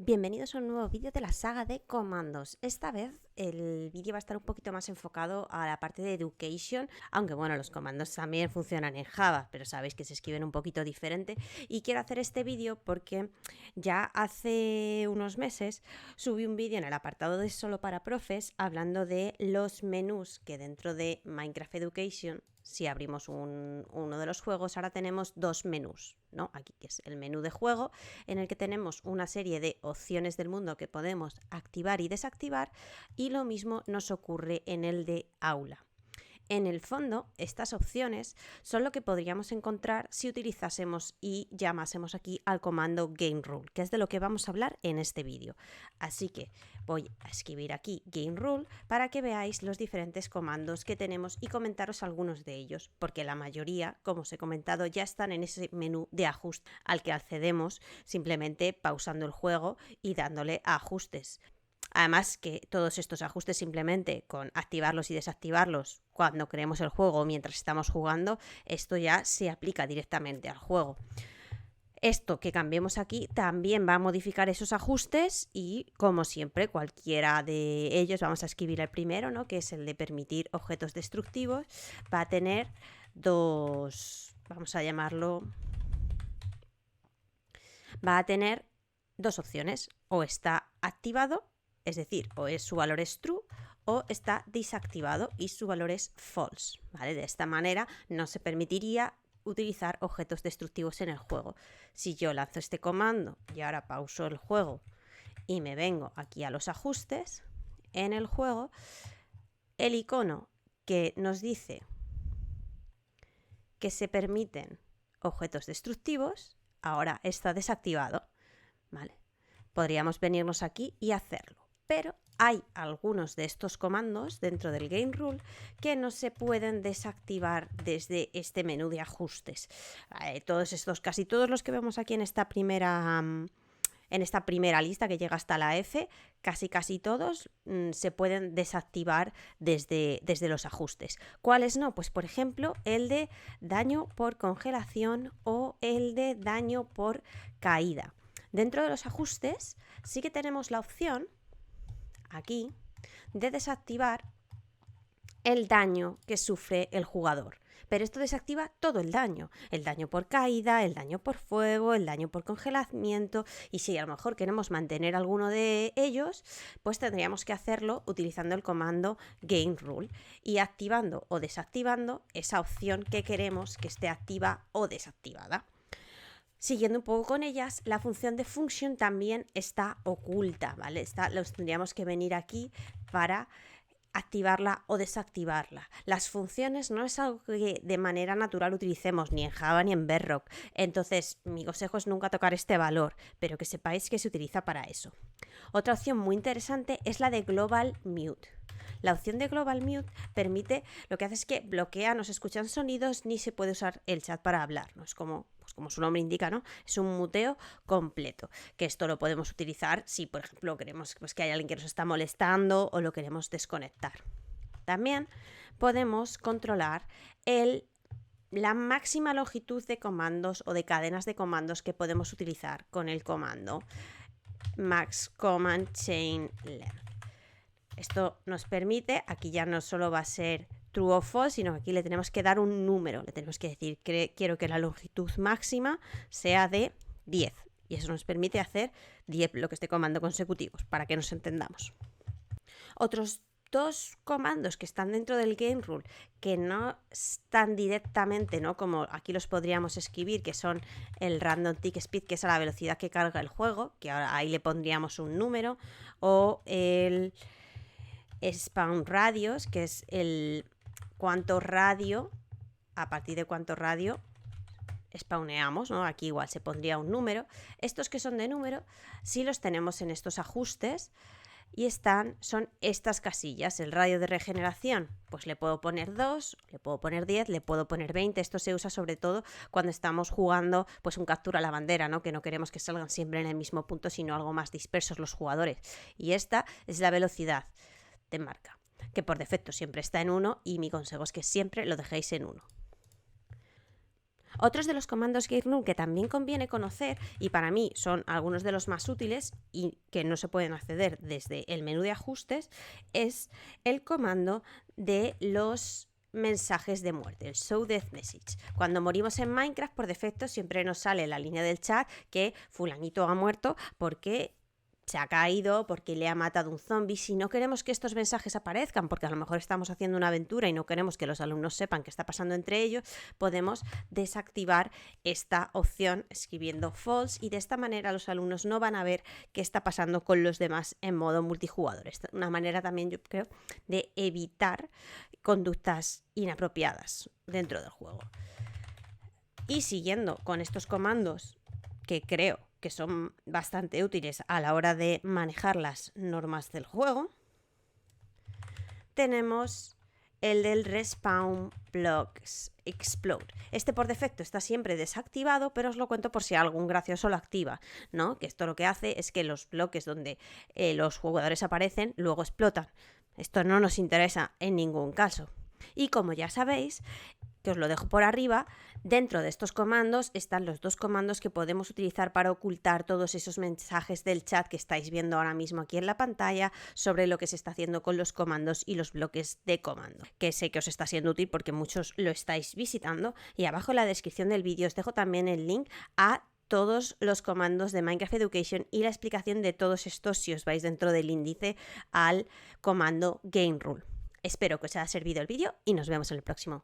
Bienvenidos a un nuevo vídeo de la saga de comandos. Esta vez el vídeo va a estar un poquito más enfocado a la parte de Education, aunque bueno, los comandos también funcionan en Java, pero sabéis que se escriben un poquito diferente. Y quiero hacer este vídeo porque ya hace unos meses subí un vídeo en el apartado de Solo para Profes hablando de los menús que dentro de Minecraft Education, si abrimos uno de los juegos, ahora tenemos dos menús, ¿no? Aquí que es el menú de juego, en el que tenemos una serie de opciones del mundo que podemos activar y desactivar, y lo mismo nos ocurre en el de aula. En el fondo, estas opciones son lo que podríamos encontrar si utilizásemos y llamásemos aquí al comando GameRule, que es de lo que vamos a hablar en este vídeo. Así que voy a escribir aquí GameRule para que veáis los diferentes comandos que tenemos y comentaros algunos de ellos, porque la mayoría, como os he comentado, ya están en ese menú de ajuste al que accedemos simplemente pausando el juego y dándole a ajustes. Además que todos estos ajustes simplemente con activarlos y desactivarlos cuando creemos el juego mientras estamos jugando, esto ya se aplica directamente al juego. Esto que cambiemos aquí también va a modificar esos ajustes y, como siempre, cualquiera de ellos, vamos a escribir el primero, ¿no? Que es el de permitir objetos destructivos, va a tener dos, vamos a llamarlo, va a tener dos opciones, o está activado, es decir, o su valor es true, o está desactivado y su valor es false, ¿vale? De esta manera no se permitiría utilizar objetos destructivos en el juego. Si yo lanzo este comando y ahora pauso el juego y me vengo aquí a los ajustes, en el juego, el icono que nos dice que se permiten objetos destructivos ahora está desactivado, ¿vale? Podríamos venirnos aquí y hacerlo, pero hay algunos de estos comandos dentro del GameRule que no se pueden desactivar desde este menú de ajustes. Casi todos los que vemos aquí en esta primera lista que llega hasta la F, casi todos se pueden desactivar desde los ajustes. ¿Cuáles no? Pues por ejemplo el de daño por congelación o el de daño por caída. Dentro de los ajustes sí que tenemos la opción aquí de desactivar el daño que sufre el jugador. Pero esto desactiva todo el daño por caída, el daño por fuego, el daño por congelamiento, y si a lo mejor queremos mantener alguno de ellos, pues tendríamos que hacerlo utilizando el comando GameRule y activando o desactivando esa opción que queremos que esté activa o desactivada. Siguiendo un poco con ellas, la función de function también está oculta, ¿vale? Los tendríamos que venir aquí para activarla o desactivarla. Las funciones no es algo que de manera natural utilicemos ni en Java ni en Bedrock, entonces mi consejo es nunca tocar este valor, pero que sepáis que se utiliza para eso. Otra opción muy interesante es la de Global Mute. La opción de Global Mute permite, lo que hace es que bloquea, no se escuchan sonidos ni se puede usar el chat para hablar, ¿no? Es como su nombre indica, ¿no? Es un muteo completo, que esto lo podemos utilizar si, por ejemplo, queremos que hay alguien que nos está molestando o lo queremos desconectar. También podemos controlar la máxima longitud de comandos o de cadenas de comandos que podemos utilizar con el comando max command chain length. Esto nos permite, aquí ya no solo va a ser true o false, sino que aquí le tenemos que dar un número, le tenemos que decir que quiero que la longitud máxima sea de 10, y eso nos permite hacer 10 bloques de comando consecutivos, para que nos entendamos. Otros dos comandos que están dentro del GameRule que no están directamente, ¿no?, como aquí los podríamos escribir, que son el random tick speed, que es a la velocidad que carga el juego, que ahora ahí le pondríamos un número, o el spawn radius, que es el cuánto radio, a partir de cuánto radio spawneamos, ¿no? Aquí igual se pondría un número. Estos que son de número sí los tenemos en estos ajustes y son estas casillas. El radio de regeneración, pues le puedo poner 2, le puedo poner 10, le puedo poner 20. Esto se usa sobre todo cuando estamos jugando pues un captura a la bandera, ¿no? Que no queremos que salgan siempre en el mismo punto, sino algo más dispersos los jugadores. Y esta es la velocidad de marca, que por defecto siempre está en 1, y mi consejo es que siempre lo dejéis en 1. Otros de los comandos GameRule que también conviene conocer, y para mí son algunos de los más útiles y que no se pueden acceder desde el menú de ajustes, es el comando de los mensajes de muerte, el Show Death Message. Cuando morimos en Minecraft, por defecto siempre nos sale la línea del chat que fulanito ha muerto porque se ha caído, porque le ha matado un zombie. Si no queremos que estos mensajes aparezcan, porque a lo mejor estamos haciendo una aventura y no queremos que los alumnos sepan qué está pasando entre ellos, podemos desactivar esta opción escribiendo false, y de esta manera los alumnos no van a ver qué está pasando con los demás en modo multijugador. Es una manera también, yo creo, de evitar conductas inapropiadas dentro del juego. Y siguiendo con estos comandos que creo que son bastante útiles a la hora de manejar las normas del juego, tenemos el del Respawn Blocks Explode. Este por defecto está siempre desactivado, pero os lo cuento por si algún gracioso lo activa, ¿no? Que esto lo que hace es que los bloques donde los jugadores aparecen luego explotan. Esto no nos interesa en ningún caso. Y como ya sabéis, que os lo dejo por arriba, dentro de estos comandos están los dos comandos que podemos utilizar para ocultar todos esos mensajes del chat que estáis viendo ahora mismo aquí en la pantalla sobre lo que se está haciendo con los comandos y los bloques de comando, que sé que os está siendo útil porque muchos lo estáis visitando. Y abajo en la descripción del vídeo os dejo también el link a todos los comandos de Minecraft Education y la explicación de todos estos si os vais dentro del índice al comando GameRule. Espero que os haya servido el vídeo y nos vemos en el próximo.